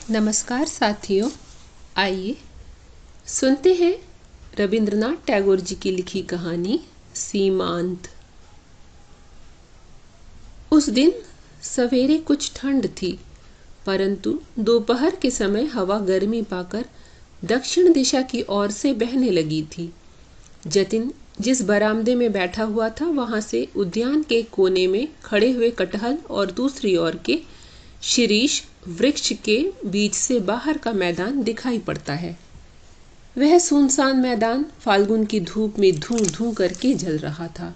नमस्कार साथियों, आइए सुनते हैं रविंद्रनाथ टैगोर जी की लिखी कहानी सीमांत। उस दिन सवेरे कुछ ठंड थी, परंतु दोपहर के समय हवा गर्मी पाकर दक्षिण दिशा की ओर से बहने लगी थी। जतिन जिस बरामदे में बैठा हुआ था, वहां से उद्यान के कोने में खड़े हुए कटहल और दूसरी ओर के शिरीष वृक्ष के बीच से बाहर का मैदान दिखाई पड़ता है। वह सुनसान मैदान फाल्गुन की धूप में धूं धूं करके जल रहा था।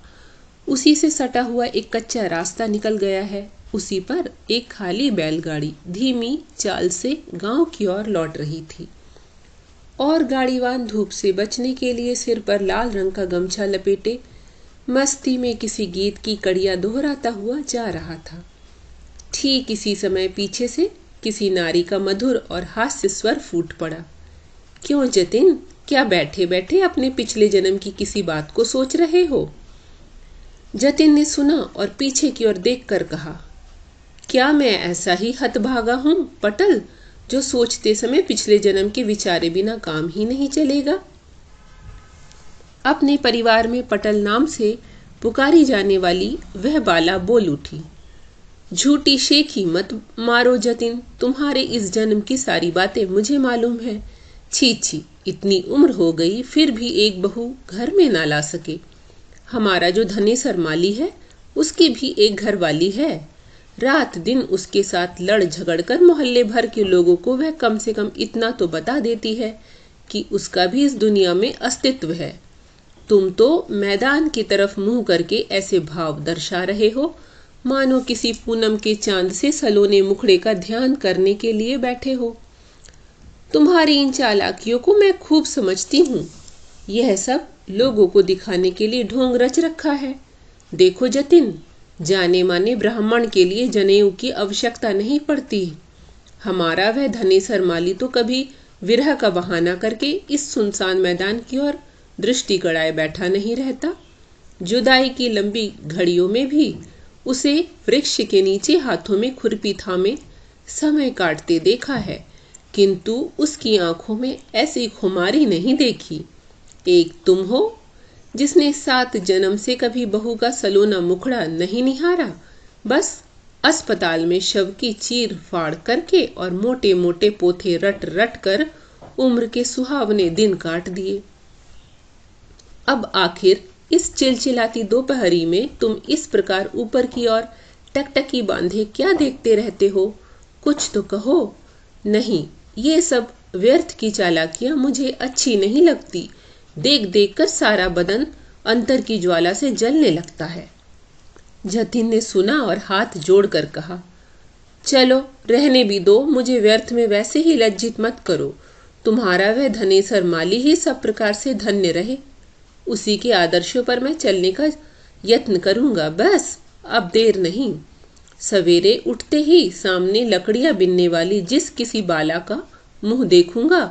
उसी से सटा हुआ एक कच्चा रास्ता निकल गया है। उसी पर एक खाली बैलगाड़ी धीमी चाल से गांव की ओर लौट रही थी और गाड़ीवान धूप से बचने के लिए सिर पर लाल रंग का गमछा लपेटे मस्ती में किसी गीत की कड़ियां दोहराता हुआ जा रहा था। ठीक इसी समय पीछे से किसी नारी का मधुर और हास्य स्वर फूट पड़ा। क्यों जतिन, क्या बैठे बैठे अपने पिछले जन्म की किसी बात को सोच रहे हो? जतिन ने सुना और पीछे की ओर देखकर कहा, क्या मैं ऐसा ही हतभागा हूं पटल, जो सोचते समय पिछले जन्म के विचारे बिना काम ही नहीं चलेगा? अपने परिवार में पटल नाम से पुकारी जाने वाली वह बाला बोल उठी, झूठी शेखी मत मारो जतिन, तुम्हारे इस जन्म की सारी बातें मुझे मालूम है। छी छी, इतनी उम्र हो गई फिर भी एक बहू घर में ना ला सके। हमारा जो धनेसर माली है, उसकी भी एक घर वाली है। रात दिन उसके साथ लड़ झगड़ कर मोहल्ले भर के लोगों को वह कम से कम इतना तो बता देती है कि उसका भी इस दुनिया में अस्तित्व है। तुम तो मैदान की तरफ मुंह करके ऐसे भाव दर्शा रहे हो मानो किसी पूनम के चांद से सलोने मुखड़े का ध्यान करने के लिए बैठे हो। तुम्हारी इन चालाकियों को मैं खूब समझती हूँ। यह सब लोगों को दिखाने के लिए ढोंग रच रखा है। देखो जतिन, जाने माने ब्राह्मण के लिए जनेऊ की आवश्यकता नहीं पड़ती। हमारा वह धनेसर माली तो कभी विरह का बहाना करके इस सुनसान मैदान की ओर दृष्टि गड़ाए बैठा नहीं रहता। जुदाई की लंबी घड़ियों में भी उसे वृक्ष के नीचे हाथों में खुरपी थामे समय काटते देखा है, किंतु उसकी आंखों में ऐसी खुमारी नहीं देखी। एक तुम हो जिसने 7 जन्म से कभी बहू का सलोना मुखड़ा नहीं निहारा, बस अस्पताल में शव की चीर फाड़ करके और मोटे मोटे पोथे रट रट कर उम्र के सुहावने दिन काट दिए। अब आखिर इस चिलचिलाती दोपहरी में तुम इस प्रकार ऊपर की ओर टकटकी बांधे क्या देखते रहते हो? कुछ तो कहो। नहीं, ये सब व्यर्थ की चालाकियां मुझे अच्छी नहीं लगती। देख देख कर सारा बदन अंतर की ज्वाला से जलने लगता है। जतिन ने सुना और हाथ जोड़कर कहा, चलो रहने भी दो, मुझे व्यर्थ में वैसे ही लज्जित मत करो। तुम्हारा वह धनेसर माली ही सब प्रकार से धन्य रहे। उसी के आदर्शों पर मैं चलने का यत्न करूंगा। बस अब देर नहीं। सवेरे उठते ही सामने लकड़ियां बिनने वाली जिस किसी बाला का मुंह देखूंगा,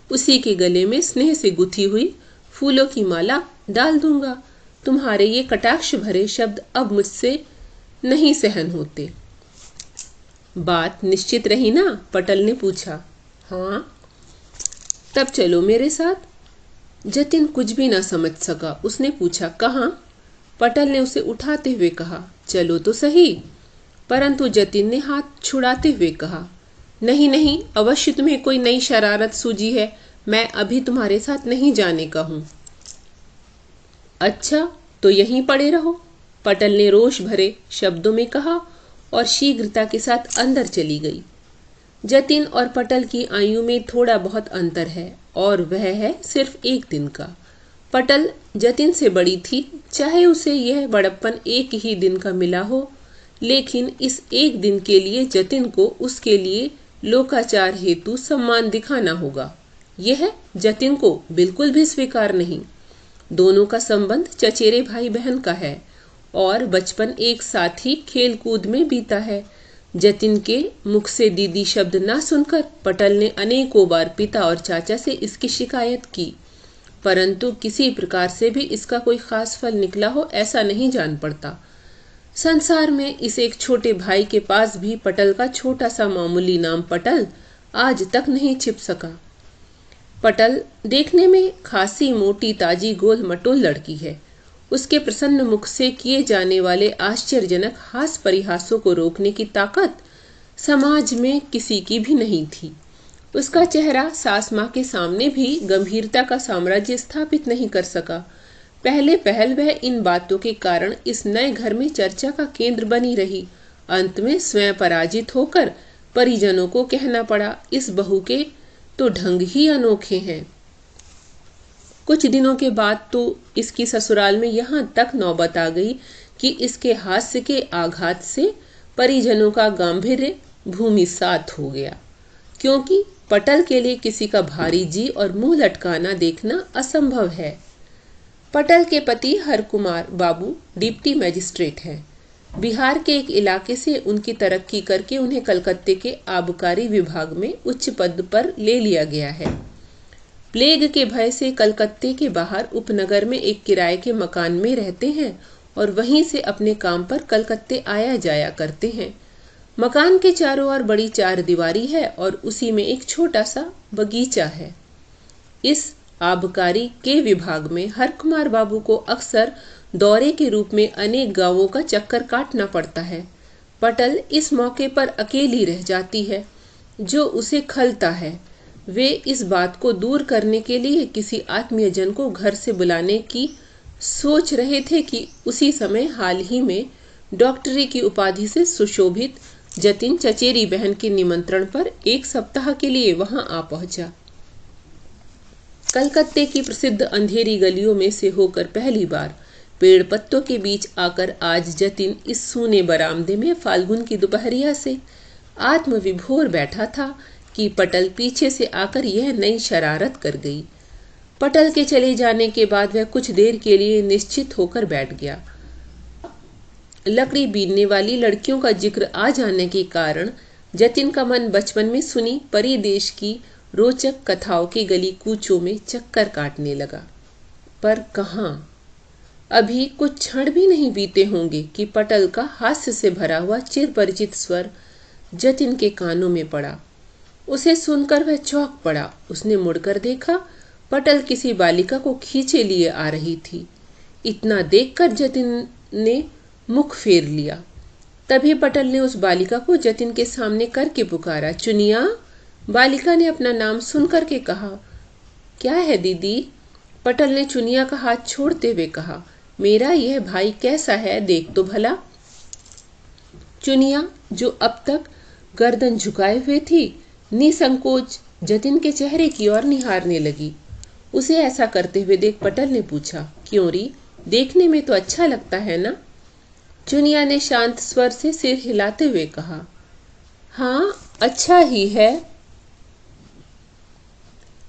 उसी के गले में स्नेह से गुथी हुई फूलों की माला डाल दूंगा। तुम्हारे ये कटाक्ष भरे शब्द अब मुझसे नहीं सहन होते। बात निश्चित रही ना? पटल ने पूछा। हाँ। तब चलो मेरे साथ। जतिन कुछ भी ना समझ सका। उसने पूछा, कहाँ? पटल ने उसे उठाते हुए कहा, चलो तो सही। परंतु जतिन ने हाथ छुड़ाते हुए कहा, नहीं नहीं, अवश्य तुम्हें कोई नई शरारत सूझी है। मैं अभी तुम्हारे साथ नहीं जाने का हूं। अच्छा, तो यहीं पड़े रहो, पटल ने रोष भरे शब्दों में कहा और शीघ्रता के साथ अंदर चली गई। जतिन और पटल की आयु में थोड़ा बहुत अंतर है और वह है सिर्फ 1 दिन का। पटल जतिन से बड़ी थी, चाहे उसे यह बड़प्पन एक ही दिन का मिला हो, लेकिन इस 1 दिन के लिए जतिन को उसके लिए लोकाचार हेतु सम्मान दिखाना होगा। यह जतिन को बिल्कुल भी स्वीकार नहीं। दोनों का संबंध चचेरे भाई बहन का है और बचपन एक साथ ही खेल कूद में बीता है। जतिन के मुख से दीदी शब्द ना सुनकर पटल ने अनेकों बार पिता और चाचा से इसकी शिकायत की, परंतु किसी प्रकार से भी इसका कोई खास फल निकला हो ऐसा नहीं जान पड़ता। संसार में इस एक छोटे भाई के पास भी पटल का छोटा सा मामूली नाम पटल आज तक नहीं छिप सका। पटल देखने में खासी मोटी ताजी गोल मटोल लड़की है। उसके प्रसन्न मुख से किए जाने वाले आश्चर्यजनक हास परिहासों को रोकने की ताकत समाज में किसी की भी नहीं थी। उसका चेहरा सास माँ के सामने भी गंभीरता का साम्राज्य स्थापित नहीं कर सका। पहले पहल वह इन बातों के कारण इस नए घर में चर्चा का केंद्र बनी रही। अंत में स्वयं पराजित होकर परिजनों को कहना पड़ा, इस बहू के तो ढंग ही अनोखे हैं। कुछ दिनों के बाद तो इसकी ससुराल में यहाँ तक नौबत आ गई कि इसके हास्य के आघात से परिजनों का गांभीर्य भूमिसात हो गया, क्योंकि पटल के लिए किसी का भारी जी और मुंह लटकाना देखना असंभव है। पटल के पति हरकुमार बाबू डिप्टी मजिस्ट्रेट हैं। बिहार के एक इलाके से उनकी तरक्की करके उन्हें कलकत्ते के आबकारी विभाग में उच्च पद पर ले लिया गया है। प्लेग के भय से कलकत्ते के बाहर उपनगर में एक किराए के मकान में रहते हैं और वहीं से अपने काम पर कलकत्ते आया जाया करते हैं। मकान के चारों ओर बड़ी चार दीवारी है और उसी में एक छोटा सा बगीचा है। इस आबकारी के विभाग में हरकुमार बाबू को अक्सर दौरे के रूप में अनेक गांवों का चक्कर काटना पड़ता है। पटल इस मौके पर अकेली रह जाती है, जो उसे खलता है। वे इस बात को दूर करने के लिए किसी आत्मीयजन को घर से बुलाने की सोच रहे थे कि उसी समय हाल ही में डॉक्टरी की उपाधि से सुशोभित जतिन चचेरी बहन के निमंत्रण पर एक सप्ताह के लिए वहां आ पहुंचा। कलकत्ते की प्रसिद्ध अंधेरी गलियों में से होकर पहली बार पेड़ पत्तों के बीच आकर आज जतिन इस सूने बरामदे में फाल्गुन की दोपहरिया से आत्मविभोर बैठा था कि पटल पीछे से आकर यह नई शरारत कर गई। पटल के चले जाने के बाद वह कुछ देर के लिए निश्चित होकर बैठ गया। लकड़ी बीनने वाली लड़कियों का जिक्र आ जाने के कारण जतिन का मन बचपन में सुनी परिदेश की रोचक कथाओं के गली कूचों में चक्कर काटने लगा। पर कहाँ? अभी कुछ क्षण भी नहीं बीते होंगे कि पटल का हास्य से भरा हुआ चिरपरिचित स्वर जतिन के कानों में पड़ा। उसे सुनकर वह चौंक पड़ा। उसने मुड़कर देखा, पटल किसी बालिका को खींचे लिए आ रही थी। इतना देखकर जतिन ने मुख फेर लिया। तभी पटल ने उस बालिका को जतिन के सामने करके पुकारा, चुनिया। बालिका ने अपना नाम सुनकर के कहा, क्या है दीदी? पटल ने चुनिया का हाथ छोड़ते हुए कहा, मेरा यह भाई कैसा है, देख तो भला। चुनिया, जो अब तक गर्दन झुकाए हुए थी, निसंकोच जतिन के चेहरे की ओर निहारने लगी। उसे ऐसा करते हुए देख पटल ने पूछा, क्यों री, देखने में तो अच्छा लगता है ना? चुनिया ने शांत स्वर से सिर हिलाते हुए कहा, हाँ अच्छा ही है।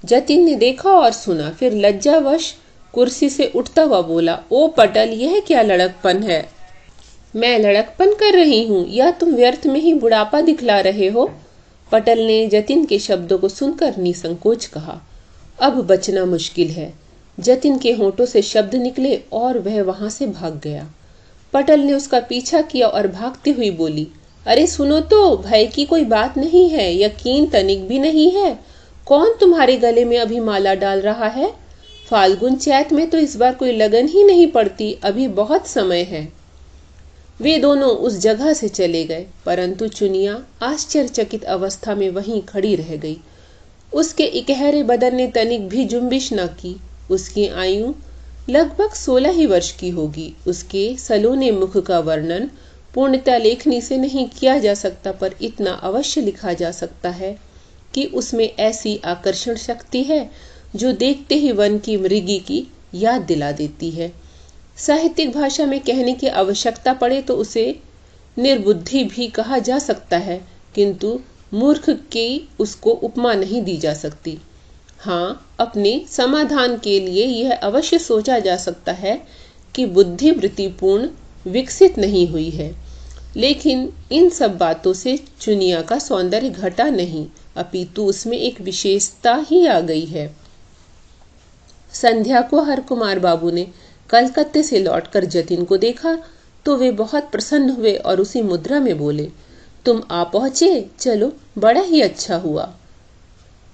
जतिन ने देखा और सुना, फिर लज्जावश कुर्सी से उठता हुआ बोला, ओ पटल, यह क्या लड़कपन है? मैं लड़कपन कर रही हूँ या तुम व्यर्थ में ही बुढ़ापा दिखला रहे हो? पटल ने जतिन के शब्दों को सुनकर निसंकोच कहा। अब बचना मुश्किल है। जतिन के होठों से शब्द निकले और वह वहां से भाग गया। पटल ने उसका पीछा किया और भागती हुई बोली, अरे सुनो तो, भय की कोई बात नहीं है, यकीन तनिक भी नहीं है। कौन तुम्हारे गले में अभी माला डाल रहा है? फाल्गुन चैत में तो इस बार कोई लगन ही नहीं पड़ती, अभी बहुत समय है। वे दोनों उस जगह से चले गए, परंतु चुनिया आश्चर्यचकित अवस्था में वहीं खड़ी रह गई। उसके इकहरे बदन ने तनिक भी जुम्बिश न की। उसकी आयु लगभग 16 ही वर्ष की होगी। उसके सलोने मुख का वर्णन पूर्णतः लेखनी से नहीं किया जा सकता, पर इतना अवश्य लिखा जा सकता है कि उसमें ऐसी आकर्षण शक्ति है जो देखते ही वन की मृगी की याद दिला देती है। साहित्यिक भाषा में कहने की आवश्यकता पड़े तो उसे निर्बुद्धि भी कहा जा सकता है, किंतु मूर्ख की उसको उपमा नहीं दी जा सकती। हाँ, अपने समाधान के लिए यह अवश्य सोचा जा सकता है कि बुद्धि वृत्तिपूर्ण विकसित नहीं हुई है, लेकिन इन सब बातों से चुनिया का सौंदर्य घटा नहीं, अपितु उसमें एक विशेषता ही आ गई है। संध्या को हरकुमार बाबू ने कलकत्ते से लौटकर जतिन को देखा तो वे बहुत प्रसन्न हुए और उसी मुद्रा में बोले, तुम आ पहुंचे, चलो बड़ा ही अच्छा हुआ।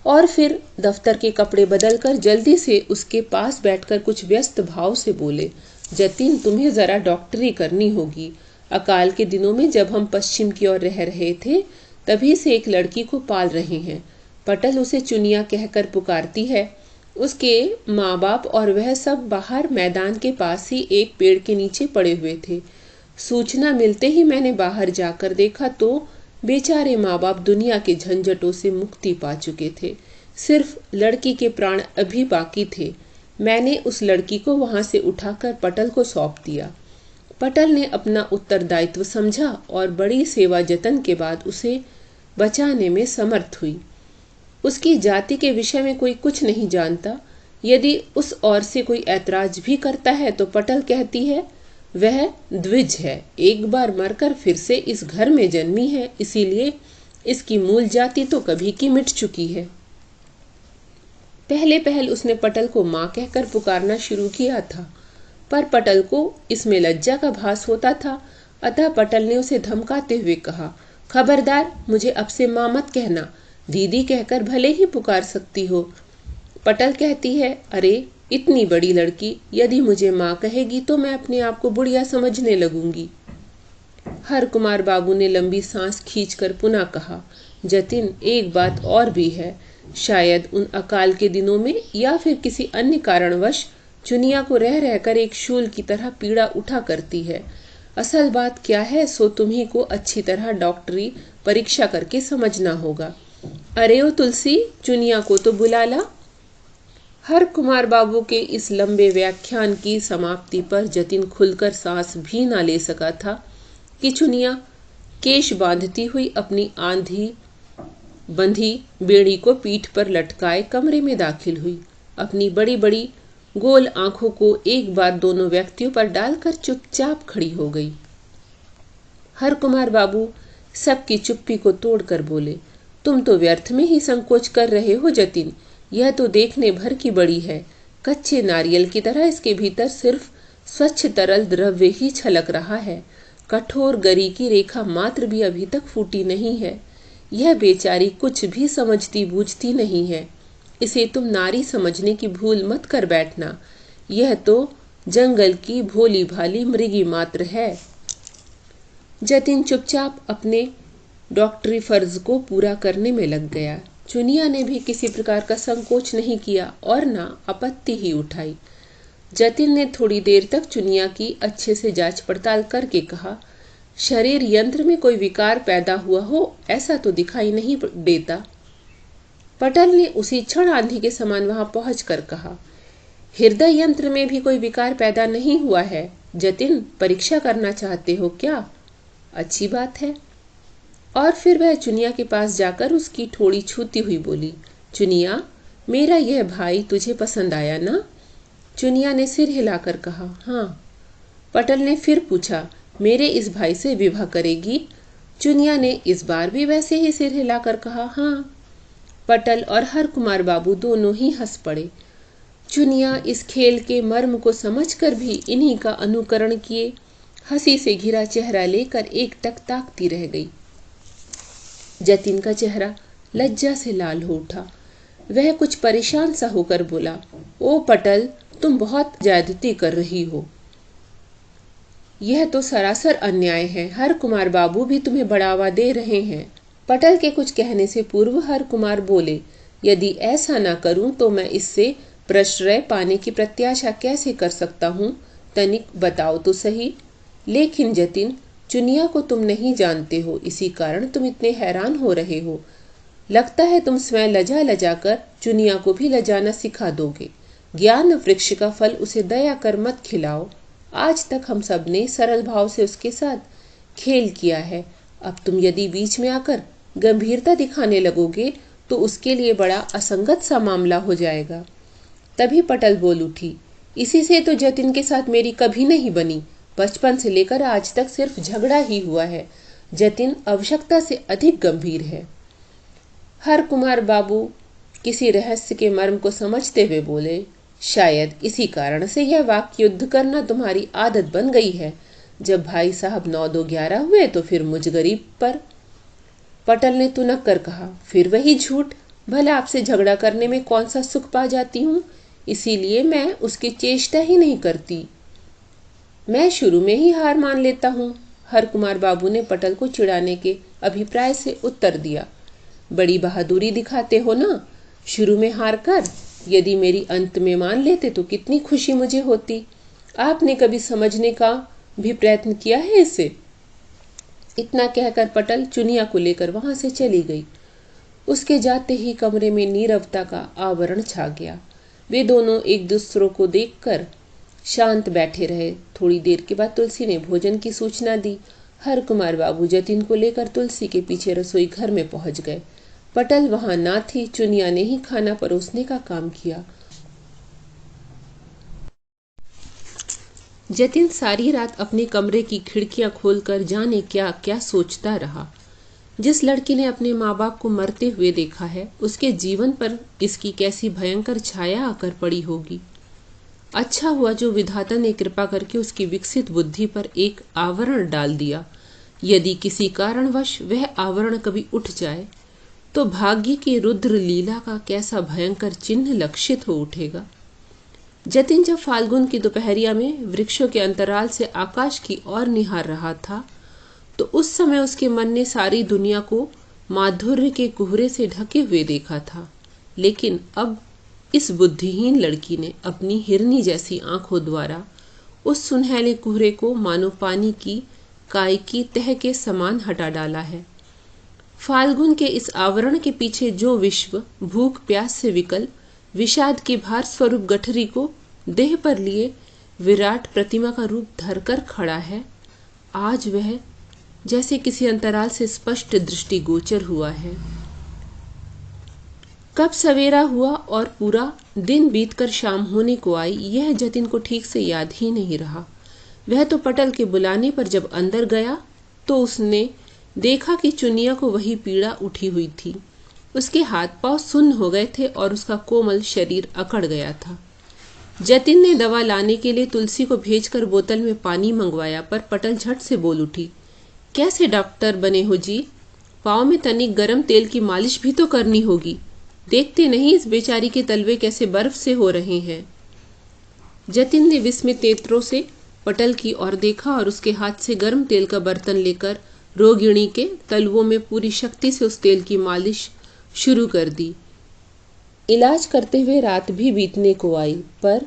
और फिर दफ्तर के कपड़े बदलकर जल्दी से उसके पास बैठकर कुछ व्यस्त भाव से बोले, जतिन, तुम्हें जरा डॉक्टरी करनी होगी। अकाल के दिनों में जब हम पश्चिम की ओर रह रहे थे तभी से एक लड़की को पाल रहे हैं। पटल उसे चुनिया कहकर पुकारती है। उसके माँ बाप और वह सब बाहर मैदान के पास ही एक पेड़ के नीचे पड़े हुए थे। सूचना मिलते ही मैंने बाहर जाकर देखा तो बेचारे माँ बाप दुनिया के झंझटों से मुक्ति पा चुके थे। सिर्फ लड़की के प्राण अभी बाकी थे। मैंने उस लड़की को वहां से उठाकर पटल को सौंप दिया। पटल ने अपना उत्तरदायित्व समझा और बड़ी सेवा जतन के बाद उसे बचाने में समर्थ हुई। उसकी जाति के विषय में कोई कुछ नहीं जानता। यदि उस ओर से कोई ऐतराज भी करता है तो पटल कहती है, वह द्विज है, एक बार मरकर फिर से इस घर में जन्मी है, इसीलिए इसकी मूल जाति तो कभी की मिट चुकी है। पहले पहल उसने पटल को माँ कहकर पुकारना शुरू किया था, पर पटल को इसमें लज्जा का भास होता था। अतः पटल ने उसे धमकाते हुए कहा, खबरदार, मुझे अब से माँ मत कहना, दीदी कहकर भले ही पुकार सकती हो। पटल कहती है, अरे इतनी बड़ी लड़की यदि मुझे माँ कहेगी तो मैं अपने आप को बुढ़िया समझने लगूंगी। हर कुमार बाबू ने लंबी सांस खींचकर पुनः कहा, जतिन, एक बात और भी है। शायद उन अकाल के दिनों में या फिर किसी अन्य कारणवश चुनिया को रह रहकर एक शूल की तरह पीड़ा उठा करती है। असल बात क्या है सो तुम्ही को अच्छी तरह डॉक्टरी परीक्षा करके समझना होगा। अरे ओ तुलसी, चुनिया को तो बुला ला। हर कुमार बाबू के इस लंबे व्याख्यान की समाप्ति पर जतिन खुलकर सांस भी ना ले सका था कि चुनिया केश बांधती हुई अपनी आंधी बंधी बेड़ी को पीठ पर लटकाए कमरे में दाखिल हुई। अपनी बड़ी बड़ी गोल आंखों को एक बार दोनों व्यक्तियों पर डालकर चुपचाप खड़ी हो गई। हर कुमार बाबू सबकी चुप्पी को तोड़कर बोले, तुम तो व्यर्थ में ही संकोच कर रहे हो जतिन, यह तो देखने भर की बड़ी है। कच्चे नारियल की तरह इसके भीतर सिर्फ स्वच्छ तरल द्रव्य ही छलक रहा है। कठोर गरी की रेखा मात्र भी अभी तक फूटी नहीं है। यह बेचारी कुछ भी समझती बूझती नहीं है। इसे तुम नारी समझने की भूल मत कर बैठना। यह तो जंगल की भोली भाली मृगी मात्र है। जतिन चुपचाप अपने डॉक्टरी फर्ज को पूरा करने में लग गया। चुनिया ने भी किसी प्रकार का संकोच नहीं किया और ना आपत्ति ही उठाई। जतिन ने थोड़ी देर तक चुनिया की अच्छे से जांच पड़ताल करके कहा, शरीर यंत्र में कोई विकार पैदा हुआ हो ऐसा तो दिखाई नहीं देता। पटल ने उसी क्षण आंधी के समान वहां पहुंचकर कहा, हृदय यंत्र में भी कोई विकार पैदा नहीं हुआ है। जतिन, परीक्षा करना चाहते हो क्या? अच्छी बात है। और फिर वह चुनिया के पास जाकर उसकी ठोड़ी छूती हुई बोली, चुनिया, मेरा यह भाई तुझे पसंद आया ना? चुनिया ने सिर हिलाकर कहा, हाँ। पटल ने फिर पूछा, मेरे इस भाई से विवाह करेगी? चुनिया ने इस बार भी वैसे ही सिर हिलाकर कहा, हाँ। पटल और हर कुमार बाबू दोनों ही हंस पड़े। चुनिया इस खेल के मर्म को समझकर भी इन्हीं का अनुकरण किए हंसी से घिरा चेहरा लेकर एकटक ताकती रह गई। जतिन का चेहरा लज्जा से लाल हो उठा। वह कुछ परेशान सा होकर बोला, ओ पटल, तुम बहुत ज्यादती कर रही हो। यह तो सरासर अन्याय है। हर कुमार बाबू भी तुम्हें बढ़ावा दे रहे हैं। पटल के कुछ कहने से पूर्व हर कुमार बोले, यदि ऐसा ना करूं तो मैं इससे प्रश्रय पाने की प्रत्याशा कैसे कर सकता हूँ? तनिक बताओ तो सही। लेकिन जतिन, चुनिया को तुम नहीं जानते हो, इसी कारण तुम इतने हैरान हो रहे हो। लगता है तुम स्वयं लजा लजा कर चुनिया को भी लजाना सिखा दोगे। ज्ञान वृक्ष का फल उसे दया कर मत खिलाओ। आज तक हम सब ने सरल भाव से उसके साथ खेल किया है। अब तुम यदि बीच में आकर गंभीरता दिखाने लगोगे तो उसके लिए बड़ा असंगत सा मामला हो जाएगा। तभी पटल बोल उठी, इसी से तो जतिन के साथ मेरी कभी नहीं बनी। बचपन से लेकर आज तक सिर्फ झगड़ा ही हुआ है। जतिन आवश्यकता से अधिक गंभीर है। हर कुमार बाबू किसी रहस्य के मर्म को समझते हुए बोले, शायद इसी कारण से यह वाक्य युद्ध करना तुम्हारी आदत बन गई है। जब भाई साहब 9-2-11 हुए तो फिर मुझ गरीब पर। पटल ने तुनक कर कहा, फिर वही झूठ। भला आपसे झगड़ा करने में कौन सा सुख पा जाती हूँ, इसीलिए मैं उसकी चेष्टा ही नहीं करती। मैं शुरू में ही हार मान लेता हूँ। हर कुमार बाबू ने पटल को चिढ़ाने के अभिप्राय से उत्तर दिया। बड़ी बहादुरी दिखाते हो ना, शुरू में हार कर यदि मेरी अंत में मान लेते तो कितनी खुशी मुझे होती। आपने कभी समझने का भी प्रयत्न किया है इसे? इतना कहकर पटल चुनिया को लेकर वहां से चली गई। उसके जाते ही कमरे में नीरवता का आवरण छा गया। वे दोनों एक दूसरों को देखकर शांत बैठे रहे। थोड़ी देर के बाद तुलसी ने भोजन की सूचना दी। हर कुमार बाबू जतिन को लेकर तुलसी के पीछे रसोई घर में पहुंच गए। पटल वहां ना थी, चुनिया ने ही खाना परोसने का काम किया। जतिन सारी रात अपने कमरे की खिड़कियां खोलकर जाने क्या क्या सोचता रहा। जिस लड़की ने अपने माँ बाप को मरते हुए देखा है, उसके जीवन पर इसकी कैसी भयंकर छाया आकर पड़ी होगी। अच्छा हुआ जो विधाता ने कृपा करके उसकी विकसित बुद्धि पर एक आवरण डाल दिया। यदि किसी कारणवश वह आवरण कभी उठ जाए तो भाग्य की रुद्र लीला का कैसा भयंकर चिन्ह लक्षित हो उठेगा। जतिन जब फाल्गुन की दोपहरिया में वृक्षों के अंतराल से आकाश की ओर निहार रहा था तो उस समय उसके मन ने सारी दुनिया को माधुर्य के कुहरे से ढके हुए देखा था। लेकिन अब इस बुद्धिहीन लड़की ने अपनी हिरनी जैसी आंखों द्वारा उस सुनहले कुहरे को मानो पानी की काय की तह के समान हटा डाला है। फाल्गुन के इस आवरण के पीछे जो विश्व भूख प्यास से विकल विषाद के भार स्वरूप गठरी को देह पर लिए विराट प्रतिमा का रूप धरकर खड़ा है, आज वह जैसे किसी अंतराल से स्पष्ट दृष्टि गोचर हुआ है। कब सवेरा हुआ और पूरा दिन बीतकर शाम होने को आई, यह जतिन को ठीक से याद ही नहीं रहा। वह तो पटल के बुलाने पर जब अंदर गया तो उसने देखा कि चुनिया को वही पीड़ा उठी हुई थी। उसके हाथ पांव सुन्न हो गए थे और उसका कोमल शरीर अकड़ गया था। जतिन ने दवा लाने के लिए तुलसी को भेजकर बोतल में पानी मंगवाया, पर पटल झट से बोल उठी, कैसे डॉक्टर बने हो जी? पाँव में तनिक गरम तेल की मालिश भी तो करनी होगी। देखते नहीं इस बेचारी के तलवे कैसे बर्फ से हो रहे हैं। जतिन ने विस्मित नेत्रों से पटल की ओर देखा और उसके हाथ से गर्म तेल का बर्तन लेकर रोगिणी के तलवों में पूरी शक्ति से उस तेल की मालिश शुरू कर दी। इलाज करते हुए रात भी बीतने को आई, पर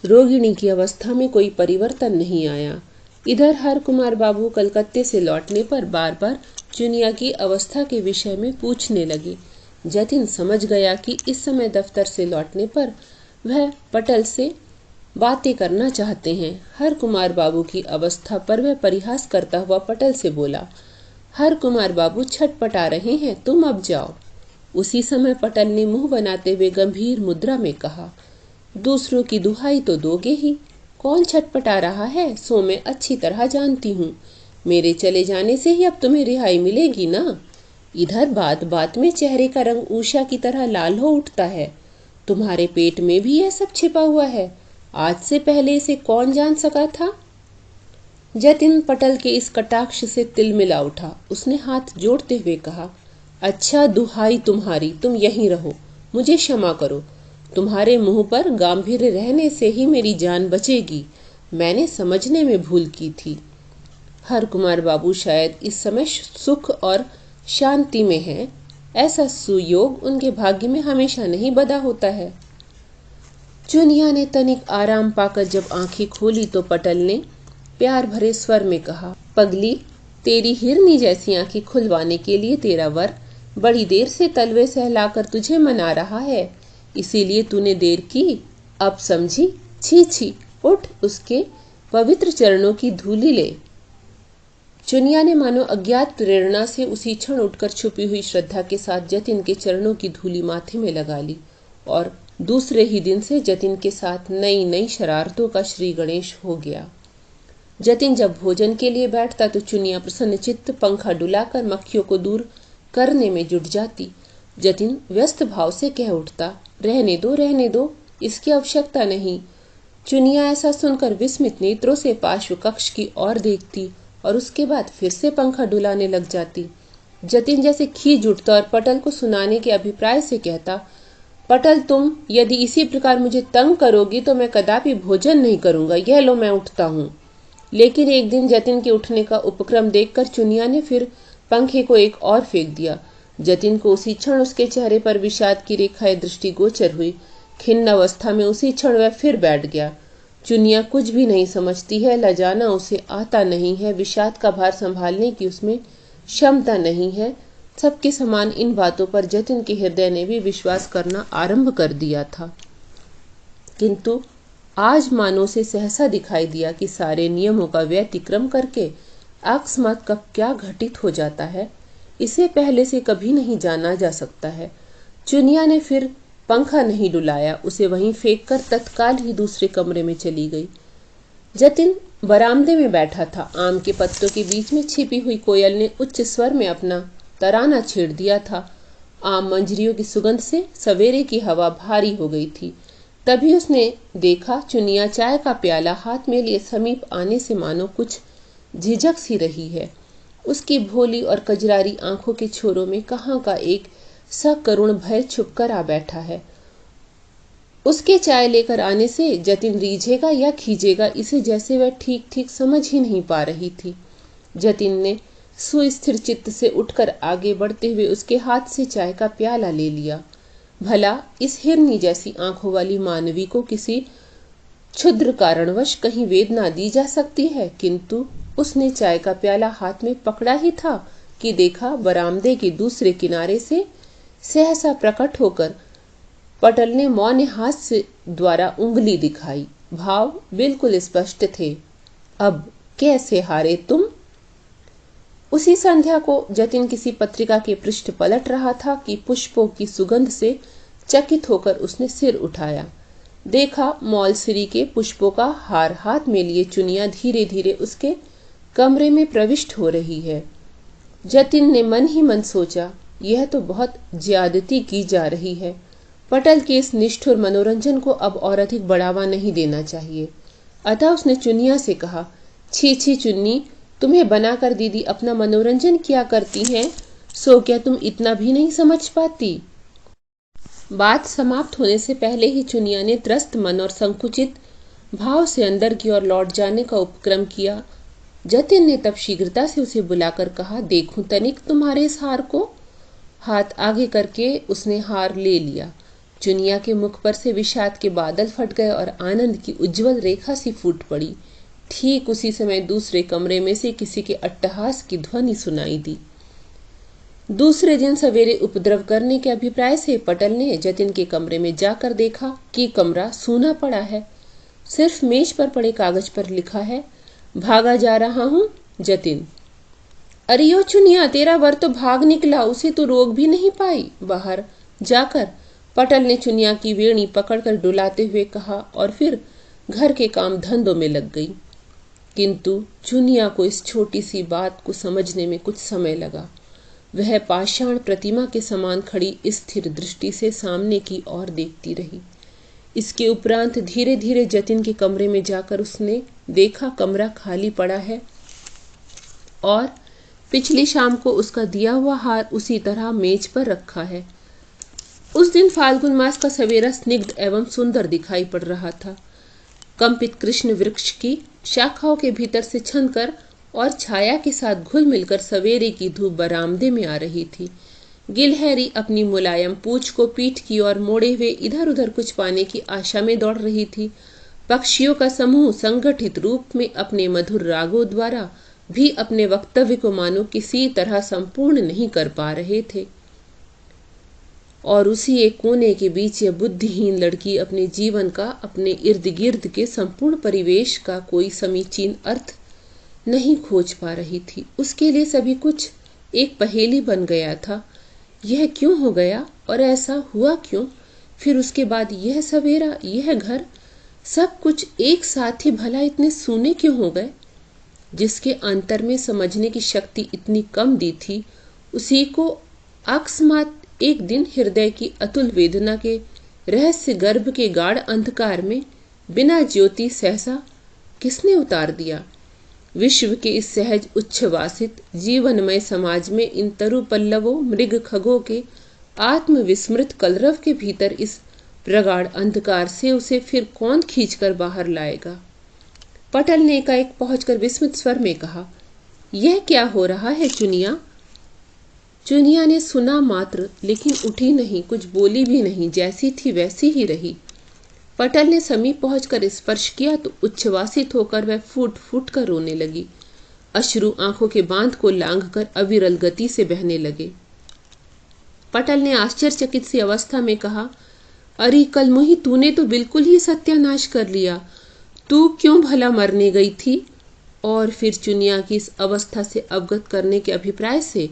रोगिणी की अवस्था में कोई परिवर्तन नहीं आया। इधर हर कुमार बाबू कलकत्ते से लौटने पर बार बार चुनिया की अवस्था के विषय में पूछने लगे। जतिन समझ गया कि इस समय दफ्तर से लौटने पर वह पटल से बातें करना चाहते हैं। हर कुमार बाबू की अवस्था पर वह परिहास करता हुआ पटल से बोला, हर कुमार बाबू छटपटा रहे हैं, तुम अब जाओ। उसी समय पटल ने मुंह बनाते हुए गंभीर मुद्रा में कहा, दूसरों की दुहाई तो दोगे ही, कौन छटपटा रहा है सो मैं अच्छी तरह जानती हूँ। मेरे चले जाने से ही अब तुम्हें रिहाई मिलेगी ना। इधर बात बात में चेहरे का रंग ऊषा की तरह लाल हो उठता है। तुम्हारे पेट में भी यह सब छिपा हुआ है, आज से पहले इसे कौन जान सका था? जतिन पटल के इस कटाक्ष से तिलमिला उठा। उसने हाथ जोड़ते हुए कहा, अच्छा दुहाई तुम्हारी, तुम यहीं रहो, मुझे क्षमा करो। तुम्हारे मुंह पर गांभीर्य रहने से ही मेरी जान बचेगी। मैंने समझने में भूल की थी। हर कुमार बाबू शायद इस समय सुख और शांति में है। ऐसा सुयोग उनके भाग्य में हमेशा नहीं बदा होता है। चुनिया ने तनिक आराम पाकर जब आंखें खोली तो पटल ने प्यार भरे स्वर में कहा, पगली, तेरी हिरनी जैसी आंखें खुलवाने के लिए तेरा वर बड़ी देर से तलवे सहलाकर तुझे मना रहा है, इसीलिए तूने देर की। अब समझी? छी छी, उठ, उसके पवित्र चरणों की धूली ले। चुनिया ने मानो अज्ञात प्रेरणा से उसी क्षण उठकर छुपी हुई श्रद्धा के साथ जतिन के चरणों की धूली माथे में लगा ली और दूसरे ही दिन से जतिन के साथ नई नई शरारतों का श्री गणेश हो गया। जतिन जब भोजन के लिए बैठता तो चुनिया प्रसन्न चित्त पंखा डुलाकर मक्खियों को दूर करने में जुट जाती। जतिन व्यस्त भाव से कह उठता, रहने दो, इसकी आवश्यकता नहीं। चुनिया ऐसा सुनकर विस्मित नेत्रों से पार्श्व कक्ष की ओर देखती और उसके बाद फिर से पंखा डुलाने लग जाती। जतिन जैसे खींच उठता और पटल को सुनाने के अभिप्राय से कहता, पटल तुम यदि इसी प्रकार मुझे तंग करोगी तो मैं कदापि भोजन नहीं करूंगा, यह लो मैं उठता हूँ। लेकिन एक दिन जतिन के उठने का उपक्रम देखकर चुनिया ने फिर पंखे को एक और फेंक दिया। जतिन को उसी क्षण उसके चेहरे पर विषाद की रेखाएं दृष्टिगोचर हुई। खिन्न अवस्था में उसी क्षण वह फिर बैठ गया। चुनिया कुछ भी नहीं समझती है, लजाना उसे आता नहीं है, विषाद का भार संभालने की उसमें क्षमता नहीं है। सबके समान इन बातों पर जतिन के हृदय ने भी विश्वास करना आरंभ कर दिया था, किंतु आज मानो से सहसा दिखाई दिया कि सारे नियमों का व्यतिक्रम करके अकस्मात कब क्या घटित हो जाता है, इसे पहले से कभी नहीं जाना जा सकता है। चुनिया ने फिर पंखा नहीं डुलाया, उसे वहीं फेंक कर तत्काल ही दूसरे कमरे में चली गई। जतिन बरामदे में बैठा था। आम के पत्तों के बीच में छिपी हुई कोयल ने उच्च स्वर में अपना तराना छेड़ दिया था। आम मंजरियों की सुगंध से सवेरे की हवा भारी हो गई थी। तभी उसने देखा चुनिया चाय का प्याला हाथ में लिए समीप आने से मानो कुछ झिझक सी रही है। उसकी भोली और कजरारी आंखों के छोरों में कहाँ का एक सकरुण भय छुपकर आ बैठा है। उसके चाय लेकर आने से जतिन रीझेगा या खींचेगा, इसे जैसे वह ठीक ठीक समझ ही नहीं पा रही थी। जतिन ने सुस्थिर चित्त से उठकर आगे बढ़ते हुए उसके हाथ से चाय का प्याला ले लिया। भला इस हिरनी जैसी आंखों वाली मानवी को किसी क्षुद्र कारणवश कहीं वेदना दी जा सकती है, किंतु उसने चाय का प्याला हाथ में पकड़ा ही था कि देखा बरामदे के दूसरे किनारे से सहसा प्रकट होकर पटल ने मौन हास्य द्वारा उंगली दिखाई। भाव बिल्कुल स्पष्ट थे, अब कैसे हारे तुम। उसी संध्या को जतिन किसी पत्रिका के पृष्ठ पलट रहा था कि पुष्पों की सुगंध से चकित होकर उसने सिर उठाया। देखा मौलसिरी के पुष्पों का हार हाथ में लिए चुनिया धीरे धीरे उसके कमरे में प्रविष्ट हो रही है। जतिन ने मन ही मन सोचा, यह तो बहुत ज्यादती की जा रही है। पटल के इस निष्ठुर मनोरंजन को अब और अधिक बढ़ावा नहीं देना चाहिए। अतः उसने चुनिया से कहा, छी छी चुन्नी, तुम्हें बनाकर दीदी अपना मनोरंजन किया करती हैं, सो क्या तुम इतना भी नहीं समझ पाती। बात समाप्त होने से पहले ही चुनिया ने त्रस्त मन और संकुचित भाव से अंदर की ओर लौट जाने का उपक्रम किया। जतिन ने तब शीघ्रता से उसे बुलाकर कहा, देखूं तनिक तुम्हारे इस हार को। हाथ आगे करके उसने हार ले लिया। चुनिया के मुख पर से विषाद के बादल फट गए और आनंद की उज्जवल रेखा सी फूट पड़ी। ठीक उसी समय दूसरे कमरे में से किसी के अट्टहास की ध्वनि सुनाई दी। दूसरे दिन सवेरे उपद्रव करने के अभिप्राय से पटल ने जतिन के कमरे में जाकर देखा कि कमरा सूना पड़ा है। सिर्फ मेज पर पड़े कागज पर लिखा है, भागा जा रहा हूं जतिन। अरे चुनिया, तेरा वर तो भाग निकला, उसे तो रोक भी नहीं पाई। बाहर जाकर पटल ने चुनिया की वेणी पकड़कर डुलाते हुए कहा और फिर घर के काम धंधों में लग गई। किंतु चुनिया को इस छोटी सी बात को समझने में कुछ समय लगा। वह पाषाण प्रतिमा के समान खड़ी स्थिर दृष्टि से सामने की ओर देखती रही। इसके उपरांत धीरे धीरे जतिन के कमरे में जाकर उसने देखा कमरा खाली पड़ा है और पिछली शाम को उसका दिया हुआ हार उसी तरह मेज पर रखा है। उस दिन फाल्गुन मास का सवेरा स्निग्ध एवं सुंदर दिखाई पड़ रहा था। कंपित कृष्ण वृक्ष की शाखाओं के भीतर से छनकर और छाया के साथ घुल मिलकर सवेरे की धूप बरामदे में आ रही थी। गिलहरी अपनी मुलायम पूंछ को पीठ की ओर मोड़े हुए इधर उधर कुछ पाने की आशा में दौड़ रही थी। पक्षियों का समूह संगठित रूप में अपने मधुर रागों द्वारा भी अपने वक्तव्य को मानो किसी तरह संपूर्ण नहीं कर पा रहे थे। और उसी एक कोने के बीच यह बुद्धिहीन लड़की अपने जीवन का, अपने इर्द गिर्द के संपूर्ण परिवेश का कोई समीचीन अर्थ नहीं खोज पा रही थी। उसके लिए सभी कुछ एक पहेली बन गया था। यह क्यों हो गया और ऐसा हुआ क्यों? फिर उसके बाद यह सवेरा, यह घर, सब कुछ एक साथ ही भला इतने सूने क्यों हो गए? जिसके अंतर में समझने की शक्ति इतनी कम दी थी, उसी को अकस्मात एक दिन हृदय की अतुल वेदना के रहस्य गर्भ के गाढ़ अंधकार में बिना ज्योति सहसा किसने उतार दिया? विश्व के इस सहज उच्छ्वासित जीवनमय समाज में इन तरु पल्लवों मृग खगों के आत्मविस्मृत कलरव के भीतर इस प्रगाढ़ अंधकार से उसे फिर कौन खींचकर बाहर लाएगा। पटल ने एकाएक पहुंचकर विस्मित स्वर में कहा, यह क्या हो रहा है चुनिया? चुनिया ने सुना मात्र, लेकिन उठी नहीं, कुछ बोली भी नहीं, जैसी थी वैसी ही रही। पटल ने समीप पहुंचकर स्पर्श किया तो उच्छ्वासित होकर वह फूट फूट कर रोने लगी। अश्रु आंखों के बांध को लांघकर अविरल गति से बहने लगे। पटल ने आश्चर्यचकित सी अवस्था में कहा, अरे कलमोही, तूने तो बिल्कुल ही सत्यानाश कर लिया। तू क्यों भला मरने गई थी? और फिर चुनिया की इस अवस्था से अवगत करने के अभिप्राय से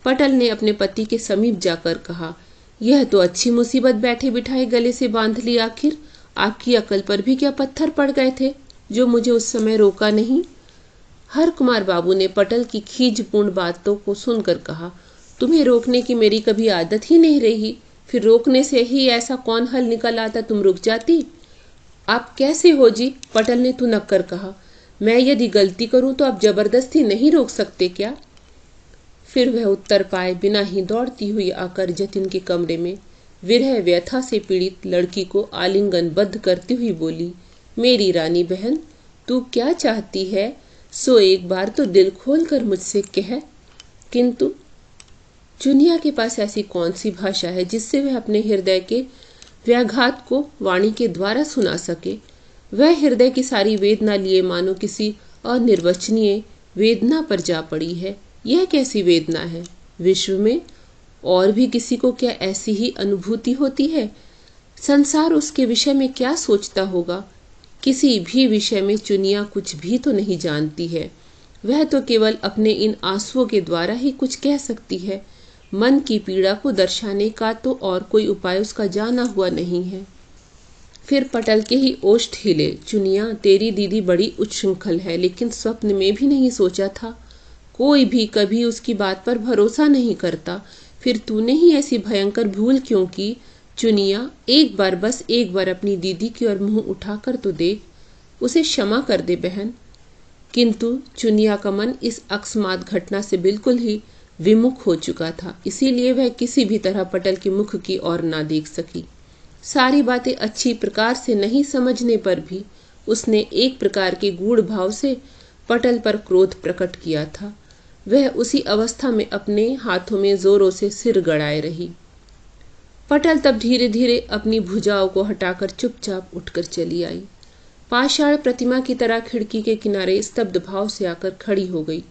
पटल ने अपने पति के समीप जाकर कहा, यह तो अच्छी मुसीबत बैठे बिठाए गले से बांध ली। आखिर आपकी अकल पर भी क्या पत्थर पड़ गए थे जो मुझे उस समय रोका नहीं? हर कुमार बाबू ने पटल की खीजपूर्ण बातों को सुनकर कहा, तुम्हें रोकने की मेरी कभी आदत ही नहीं रही। फिर रोकने से ही ऐसा कौन हल निकल आता, तुम रुक जाती। आप कैसे हो जी? पटल ने तुनक कर कहा, मैं यदि गलती करूं तो आप जबरदस्ती नहीं रोक सकते क्या? फिर वह उत्तर पाए बिना ही दौड़ती हुई आकर जतिन के कमरे में विरह व्यथा से पीड़ित लड़की को आलिंगनबद्ध करती हुई बोली, मेरी रानी बहन, तू क्या चाहती है सो एक बार तो दिल खोल कर मुझसे कह। किंतु चुनिया के पास ऐसी कौन सी भाषा है जिससे वह अपने हृदय के व्याघात को वाणी के द्वारा सुना सके। वह हृदय की सारी वेदना लिए मानो किसी अनिर्वचनीय वेदना पर जा पड़ी है। यह कैसी वेदना है? विश्व में और भी किसी को क्या ऐसी ही अनुभूति होती है? संसार उसके विषय में क्या सोचता होगा? किसी भी विषय में चुनिया कुछ भी तो नहीं जानती है। वह तो केवल अपने इन आंसुओं के द्वारा ही कुछ कह सकती है। मन की पीड़ा को दर्शाने का तो और कोई उपाय उसका जाना हुआ नहीं है। फिर पटल के ही ओष्ठ हिले। चुनिया, तेरी दीदी बड़ी उच्छृंखल है, लेकिन स्वप्न में भी नहीं सोचा था। कोई भी कभी उसकी बात पर भरोसा नहीं करता। फिर तूने ही ऐसी भयंकर भूल क्यों की? चुनिया, एक बार, बस एक बार अपनी दीदी की ओर मुंह उठाकर तो देख। उसे क्षमा कर दे बहन। किंतु चुनिया का मन इस अकस्मात घटना से बिल्कुल ही विमुख हो चुका था, इसीलिए वह किसी भी तरह पटल के मुख की ओर ना देख सकी। सारी बातें अच्छी प्रकार से नहीं समझने पर भी उसने एक प्रकार के गूढ़ भाव से पटल पर क्रोध प्रकट किया था। वह उसी अवस्था में अपने हाथों में जोरों से सिर गड़ाए रही। पटल तब धीरे धीरे अपनी भुजाओं को हटाकर चुपचाप उठकर चली आई। पाषाण प्रतिमा की तरह खिड़की के किनारे स्तब्ध भाव से आकर खड़ी हो गई।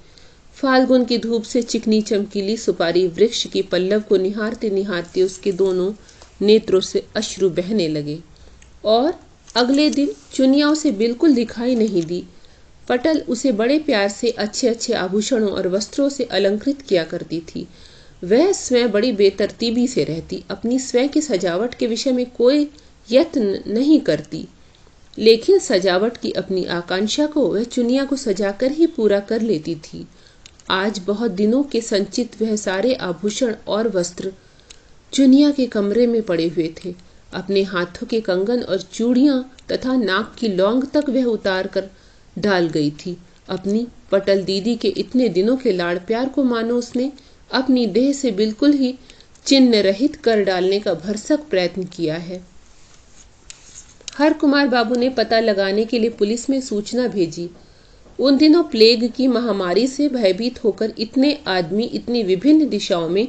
फाल्गुन की धूप से चिकनी चमकीली सुपारी वृक्ष की पल्लव को निहारते निहारते उसके दोनों नेत्रों से अश्रु बहने लगे। और अगले दिन चुनिया उसे बिल्कुल दिखाई नहीं दी। पटल उसे बड़े प्यार से अच्छे अच्छे आभूषणों और वस्त्रों से अलंकृत किया करती थी। वह स्वयं बड़ी बेतरतीबी से रहती, अपनी स्वयं की सजावट के विषय में कोई यत्न नहीं करती, लेकिन सजावट की अपनी आकांक्षा को वह चुनिया को सजाकर ही पूरा कर लेती थी। आज बहुत दिनों के संचित वह सारे आभूषण और वस्त्र चुनिया के कमरे में पड़े हुए थे। अपने हाथों के कंगन और चूड़ियां तथा नाक की लौंग तक वह उतार कर डाल गई थी। अपनी पटल दीदी के इतने दिनों के लाड़ प्यार को मानो उसने अपनी देह से बिल्कुल ही चिन्ह रहित कर डालने का भरसक प्रयत्न किया है। हर कुमार बाबू ने पता लगाने के लिए पुलिस में सूचना भेजी। उन दिनों प्लेग की महामारी से भयभीत होकर इतने आदमी इतनी विभिन्न दिशाओं में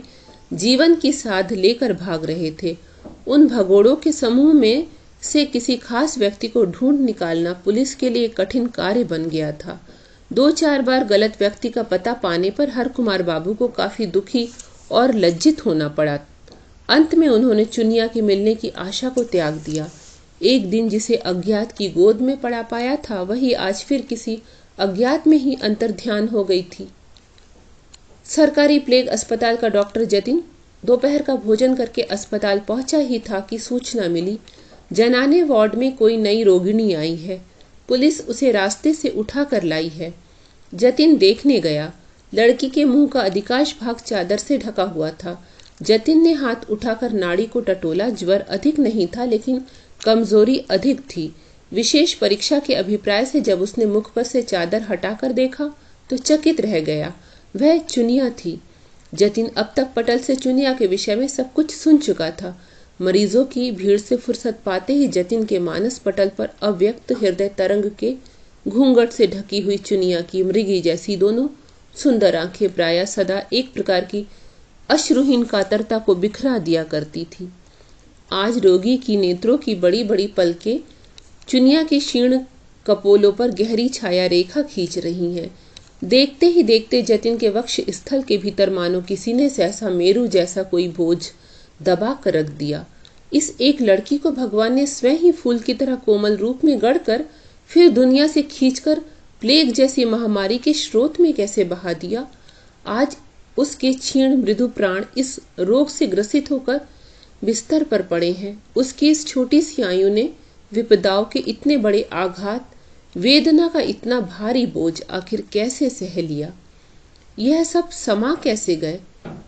जीवन की साध लेकर भाग रहे थे। उन भगोड़ों के समूह में से किसी खास व्यक्ति को ढूंढ निकालना पुलिस के लिए कठिन कार्य बन गया था। 2-4 बार गलत व्यक्ति का पता पाने पर हर कुमार बाबू को काफी दुखी और लज्जित होना पड़ा। अंत में उन्होंने चुनिया के मिलने की आशा को त्याग दिया। एक दिन जिसे अज्ञात की गोद में पड़ा पाया था, वही आज फिर किसी अज्ञात में ही अंतर्ध्यान हो गई थी। सरकारी प्लेग अस्पताल का डॉक्टर जतिन दोपहर का भोजन करके अस्पताल पहुंचा ही था कि सूचना मिली, जनाने वार्ड में कोई नई रोगिणी आई है। पुलिस उसे रास्ते से उठा कर लाई है। जतिन देखने गया। लड़की के मुंह का अधिकांश भाग चादर से ढका हुआ था। जतिन ने हाथ उठाकर नाड़ी को टटोला। ज्वर अधिक नहीं था, लेकिन कमजोरी अधिक थी। विशेष परीक्षा के अभिप्राय से जब उसने मुख पर से चादर हटाकर देखा तो चकित रह गया। वह चुनिया थी। जतिन अब तक पटल से चुनिया के विषय में सब कुछ सुन चुका था। मरीजों की भीड़ से फुर्सत पाते ही जतिन के मानस पटल पर अव्यक्त हृदय तरंग के घूंघट से ढकी हुई चुनिया की मृगी जैसी दोनों सुंदर आंखें प्रायः सदा एक प्रकार की अश्रुहीन कातरता को बिखरा दिया करती थी। आज रोगी की नेत्रों की बड़ी बड़ी पलकें चुनिया के क्षीण कपोलों पर गहरी छाया रेखा खींच रही हैं। देखते ही देखते जतिन के वक्ष स्थल के भीतर मानो किसी ने सहसा मेरू जैसा कोई बोझ दबा कर रख दिया। इस एक लड़की को भगवान ने स्वयं ही फूल की तरह कोमल रूप में गढ़कर फिर दुनिया से खींचकर प्लेग जैसी महामारी के स्रोत में कैसे बहा दिया। आज उसके क्षीण मृदु प्राण इस रोग से ग्रसित होकर बिस्तर पर पड़े हैं। उसकी इस छोटी सी आयु ने विपदाओं के इतने बड़े आघात, वेदना का इतना भारी बोझ आखिर कैसे सह लिया। यह सब समा कैसे गए।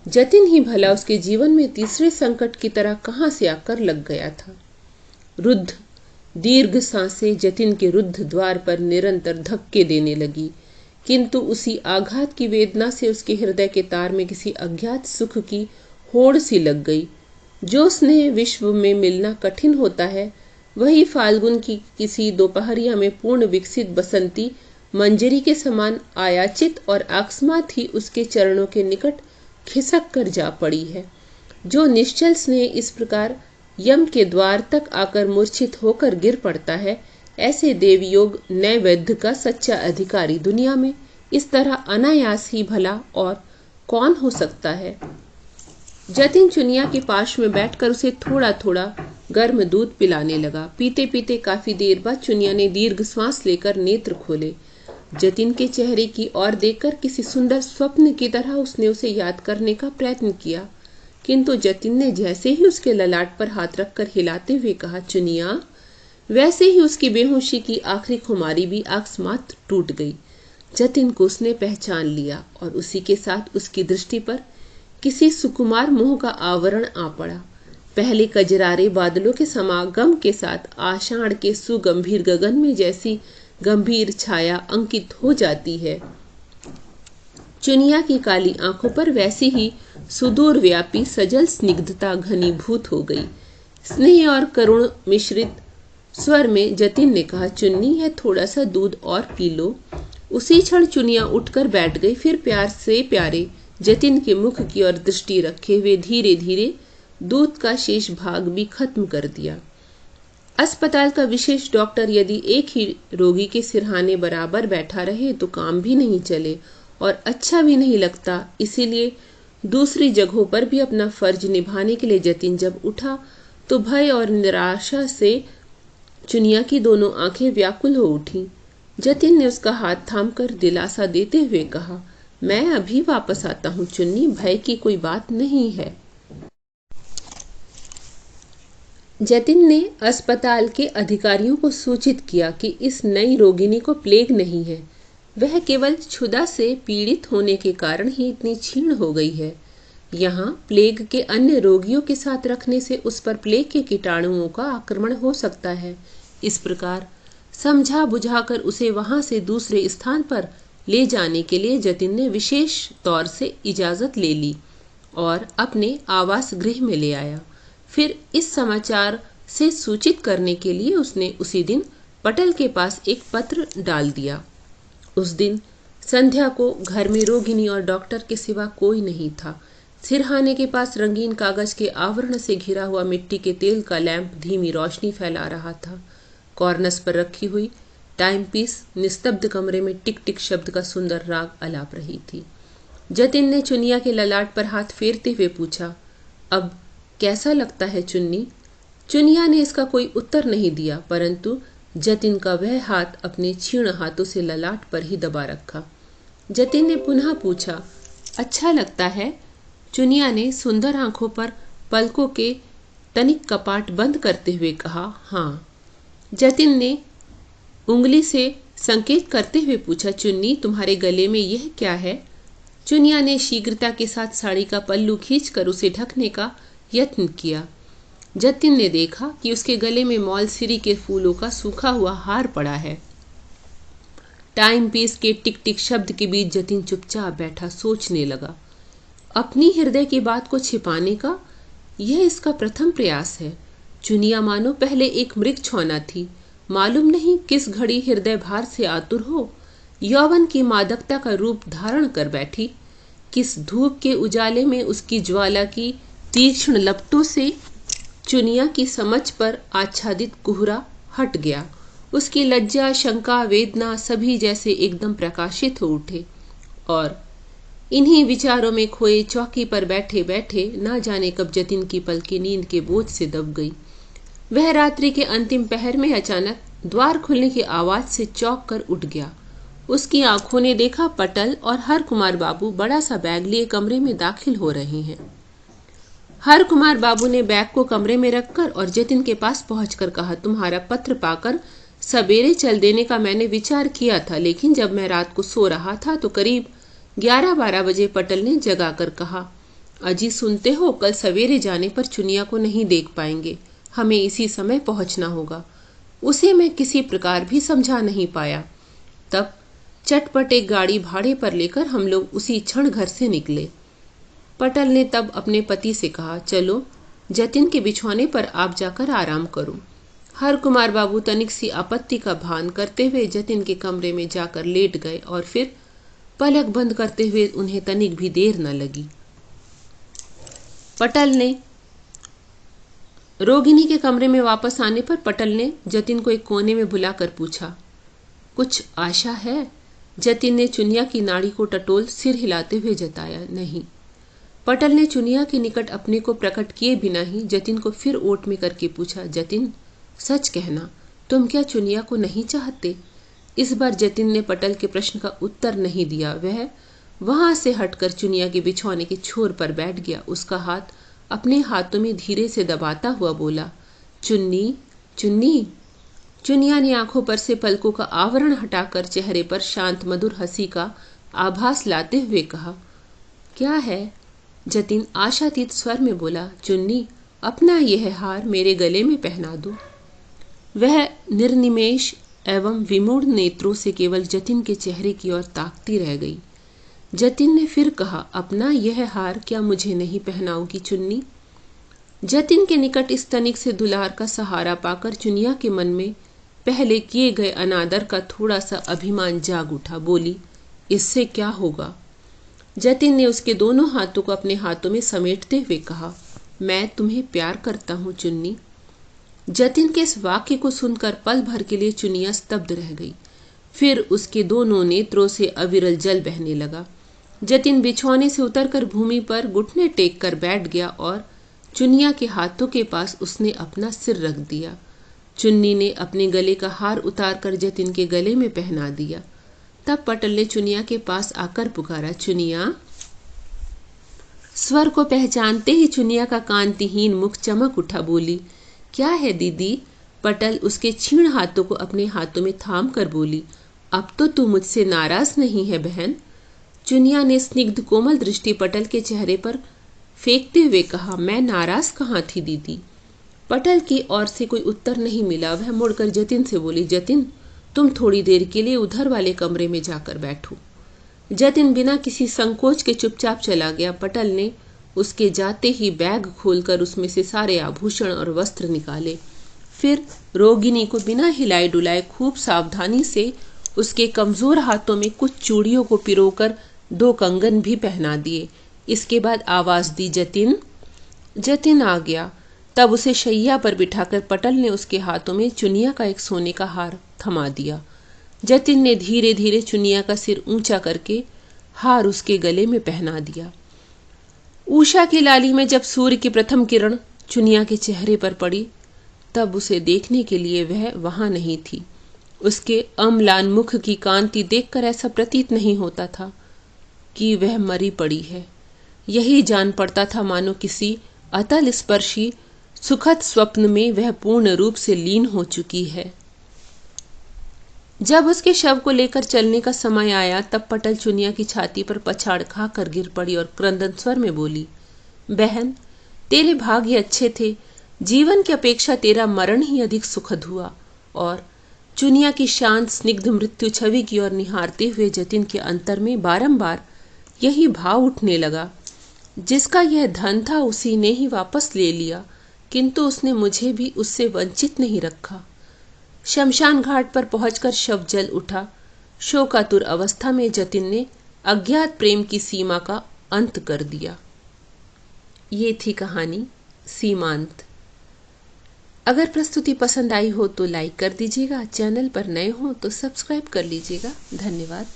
जतिन ही भला उसके जीवन में तीसरे संकट की तरह कहां से आकर लग गया था। रुद्ध दीर्घ सांसें जतिन के रुद्ध द्वार पर निरंतर धक्के देने लगी, किंतु उसी आघात की वेदना से उसके हृदय के तार में किसी अज्ञात सुख की होड़ सी लग गई। जो स्नेह विश्व में मिलना कठिन होता है, वही फाल्गुन की किसी दोपहरिया में पूर्ण विकसित बसंती मंजरी के समान आयाचित और अकस्मात ही उसके चरणों के निकट खिसक कर जा पड़ी है। जो निश्चल स्नेह इस प्रकार यम के द्वार तक आकर मूर्छित होकर गिर पड़ता है, ऐसे देवयोग नैवेद्य का सच्चा अधिकारी दुनिया में इस तरह अनायास ही भला और कौन हो सकता है। जतिन चुनिया के पास में बैठकर उसे थोड़ा थोड़ा गर्म दूध पिलाने लगा। पीते पीते काफी देर बाद चुनिया ने दीर्घ श्वास लेकर नेत्र खोले। जतिन के चेहरे की ओर देखकर किसी सुंदर स्वप्न की तरह उसने उसे याद करने का प्रयत्न किया, किंतु जतिन ने जैसे ही उसके ललाट पर हाथ रखकर हिलाते हुए कहा चुनिया, वैसे ही उसकी बेहोशी की आखिरी खुमारी भी अकस्मात टूट गई। जतिन को उसने पहचान लिया और उसी के साथ उसकी दृष्टि पर किसी सुकुमार मोह का आवरण आ पड़ा। पहले कजरारे बादलों के समागम के साथ आषाढ़ के सुगंभीर गगन में जैसी गंभीर छाया अंकित हो जाती है, चुनिया की काली आंखों पर वैसी ही सुदूर व्यापी सजल स्निग्धता घनीभूत हो गई। स्नेह और करुण मिश्रित स्वर में जतिन ने कहा, चुन्नी है थोड़ा सा दूध और पी लो। उसी क्षण चुनिया उठकर बैठ गई। फिर प्यार से प्यारे जतिन के मुख की ओर दृष्टि रखे हुए धीरे धीरे दूध का शेष भाग भी खत्म कर दिया। अस्पताल का विशेष डॉक्टर यदि एक ही रोगी के सिरहाने बराबर बैठा रहे तो काम भी नहीं चले और अच्छा भी नहीं लगता। इसीलिए दूसरी जगहों पर भी अपना फर्ज निभाने के लिए जतिन जब उठा तो भय और निराशा से चुनिया की दोनों आंखें व्याकुल हो उठी। जतिन ने उसका हाथ थामकर दिलासा देते हुए कहा, मैं अभी वापस आता हूँ चुन्नी, भय की कोई बात नहीं है। जतिन ने अस्पताल के अधिकारियों को सूचित किया कि इस नई रोगिणी को प्लेग नहीं है, वह केवल क्षुधा से पीड़ित होने के कारण ही इतनी क्षीण हो गई है। यहाँ प्लेग के अन्य रोगियों के साथ रखने से उस पर प्लेग के कीटाणुओं का आक्रमण हो सकता है। इस प्रकार समझा बुझाकर उसे वहां से दूसरे स्थान पर ले जाने के लिए जतिन ने विशेष तौर से इजाजत ले ली और अपने आवास गृह में ले आया। फिर इस समाचार से सूचित करने के लिए उसने उसी दिन पटल के पास एक पत्र डाल दिया। उस दिन संध्या को घर में रोगिणी और डॉक्टर के सिवा कोई नहीं था। सिरहाने के पास रंगीन कागज के आवरण से घिरा हुआ मिट्टी के तेल का लैंप धीमी रोशनी फैला रहा था। कॉर्नस पर रखी हुई टाइम पीस निस्तब्ध कमरे में टिक टिक शब्द का सुंदर राग अलाप रही थी। जतिन ने चुनिया के ललाट पर हाथ फेरते हुए पूछा, अब कैसा लगता है चुन्नी? चुनिया ने इसका कोई उत्तर नहीं दिया, परंतु जतिन का वह हाथ अपने क्षीण हाथों से ललाट पर ही दबा रखा। जतिन ने पुनः पूछा, अच्छा लगता है? चुनिया ने सुंदर आंखों पर पलकों के तनिक कपाट बंद करते हुए कहा, हाँ। जतिन ने उंगली से संकेत करते हुए पूछा, चुन्नी तुम्हारे गले में यह क्या है? चुनिया ने शीघ्रता के साथ साड़ी का पल्लू खींचकर उसे ढकने का यत्न किया। जतिन ने देखा कि उसके गले में मौलसिरी के फूलों का सूखा हुआ हार पड़ा है। टाइम पीस के टिक टिक शब्द के बीच जतिन चुपचाप बैठा सोचने लगा। अपनी हृदय की बात को छिपाने का यह इसका प्रथम प्रयास है। चुनिया मानो पहले एक मृग छौना थी। मालूम नहीं किस घड़ी हृदय भार से आतुर हो यौवन की मादकता का रूप धारण कर बैठी। किस धूप के उजाले में उसकी ज्वाला की तीक्ष्ण लपटों से चुनिया की समझ पर आच्छादित कुहरा हट गया। उसकी लज्जा, शंका, वेदना सभी जैसे एकदम प्रकाशित हो उठे और इन्हीं विचारों में खोए चौकी पर बैठे बैठे ना जाने कब जतिन की पलकें नींद के बोझ से दब गई। वह रात्रि के अंतिम पहर में अचानक द्वार खुलने की आवाज से चौंक कर उठ गया। उसकी आंखों ने देखा पटल और हर कुमार बाबू बड़ा सा बैग लिए कमरे में दाखिल हो रहे हैं। हर कुमार बाबू ने बैग को कमरे में रखकर और जतिन के पास पहुंचकर कहा, तुम्हारा पत्र पाकर सवेरे चल देने का मैंने विचार किया था, लेकिन जब मैं रात को सो रहा था तो करीब 11-12 बजे पटल ने जगाकर कहा, अजी सुनते हो, कल सवेरे जाने पर चुनिया को नहीं देख पाएंगे, हमें इसी समय पहुंचना होगा। उसे मैं किसी प्रकार भी समझा नहीं पाया। तब चटपट एक गाड़ी भाड़े पर लेकर हम लोग उसी क्षण घर से निकले। पटल ने तब अपने पति से कहा, चलो जतिन के बिछौने पर आप जाकर आराम करो। हर कुमार बाबू तनिक सी आपत्ति का भान करते हुए जतिन के कमरे में जाकर लेट गए और फिर पलक बंद करते हुए उन्हें तनिक भी देर न लगी। रोगिणी के कमरे में वापस आने पर पटल ने जतिन को एक कोने में बुलाकर पूछा, कुछ आशा है? जतिन ने चुनिया की नाड़ी को टटोल सिर हिलाते हुए जताया, नहीं। पटल ने चुनिया के निकट अपने को प्रकट किए बिना ही जतिन को फिर ओट में करके पूछा, जतिन सच कहना, तुम क्या चुनिया को नहीं चाहते? इस बार जतिन ने पटल के प्रश्न का उत्तर नहीं दिया। वह वहां से हटकर चुनिया के बिछौने के छोर पर बैठ गया। उसका हाथ अपने हाथों में धीरे से दबाता हुआ बोला, चुन्नी चुन्नी। चुनिया ने आंखों पर से पलकों का आवरण हटाकर चेहरे पर शांत मधुर हंसी का आभास लाते हुए कहा, क्या है? जतिन आशातीत स्वर में बोला, चुन्नी अपना यह हार मेरे गले में पहना दो। वह निर्निमेष एवं विमूढ़ नेत्रों से केवल जतिन के चेहरे की ओर ताकती रह गई। जतिन ने फिर कहा, अपना यह हार क्या मुझे नहीं पहनाओगी चुन्नी? जतिन के निकट इस तनिक से दुलार का सहारा पाकर चुनिया के मन में पहले किए गए अनादर का थोड़ा सा अभिमान जाग उठा। बोली, इससे क्या होगा? जतिन ने उसके दोनों हाथों को अपने हाथों में समेटते हुए कहा, मैं तुम्हें प्यार करता हूं चुन्नी। जतिन के इस वाक्य को सुनकर पल भर के लिए चुनिया स्तब्ध रह गई। फिर उसके दोनों नेत्रों से अविरल जल बहने लगा। जतिन बिछौने से उतरकर भूमि पर घुटने टेक कर बैठ गया और चुनिया के हाथों के पास उसने अपना सिर रख दिया। चुन्नी ने अपने गले का हार उतारकर जतिन के गले में पहना दिया। तब पटल ने चुनिया के पास आकर पुकारा, चुनिया। स्वर को पहचानते ही चुनिया का कांतिहीन मुख चमक उठा। बोली, क्या है दीदी? पटल उसके क्षीण हाथों को अपने हाथों में थाम कर बोली, अब तो तू मुझसे नाराज नहीं है बहन? चुनिया ने स्निग्ध कोमल दृष्टि पटल के चेहरे पर फेंकते हुए कहा, मैं नाराज कहाँ थी दीदी? पटल की ओर से कोई उत्तर नहीं मिला। वह मुड़कर जतिन से बोली, जतिन तुम थोड़ी देर के लिए उधर वाले कमरे में जाकर बैठो। जतिन बिना किसी संकोच के चुपचाप चला गया। पटल ने उसके जाते ही बैग खोलकर उसमें से सारे आभूषण और वस्त्र निकाले। फिर रोगिणी को बिना हिलाए डुलाए खूब सावधानी से उसके कमजोर हाथों में कुछ चूड़ियों को पिरोकर 2 कंगन भी पहना दिए। इसके बाद आवाज दी, जतिन। जतिन आ गया। तब उसे शैया पर बिठाकर पटल ने उसके हाथों में चुनिया का एक सोने का हार थमा दिया। जतिन ने धीरे धीरे चुनिया का सिर ऊंचा करके हार उसके गले में पहना दिया। उषा की लाली में जब सूर्य की प्रथम किरण चुनिया के चेहरे पर पड़ी, तब उसे देखने के लिए वह वहां नहीं थी। उसके अम्लान मुख की कांति देखकर ऐसा प्रतीत नहीं होता था कि वह मरी पड़ी है। यही जान पड़ता था मानो किसी अतल स्पर्शी सुखद स्वप्न में वह पूर्ण रूप से लीन हो चुकी है। जब उसके शव को लेकर चलने का समय आया, तब पटल चुनिया की छाती पर पछाड़ खाकर गिर पड़ी और क्रंदन स्वर में बोली, बहन तेरे भाग्य अच्छे थे, जीवन की अपेक्षा तेरा मरण ही अधिक सुखद हुआ। और चुनिया की शांत स्निग्ध मृत्यु छवि की ओर निहारते हुए जतिन के अंतर में बारंबार यही भाव उठने लगा, जिसका यह धन था उसी ने ही वापस ले लिया, किंतु उसने मुझे भी उससे वंचित नहीं रखा। शमशान घाट पर पहुंचकर शव जल उठा। शोकातुर अवस्था में जतिन ने अज्ञात प्रेम की सीमा का अंत कर दिया। ये थी कहानी सीमांत। अगर प्रस्तुति पसंद आई हो तो लाइक कर दीजिएगा, चैनल पर नए हो तो सब्सक्राइब कर लीजिएगा। धन्यवाद।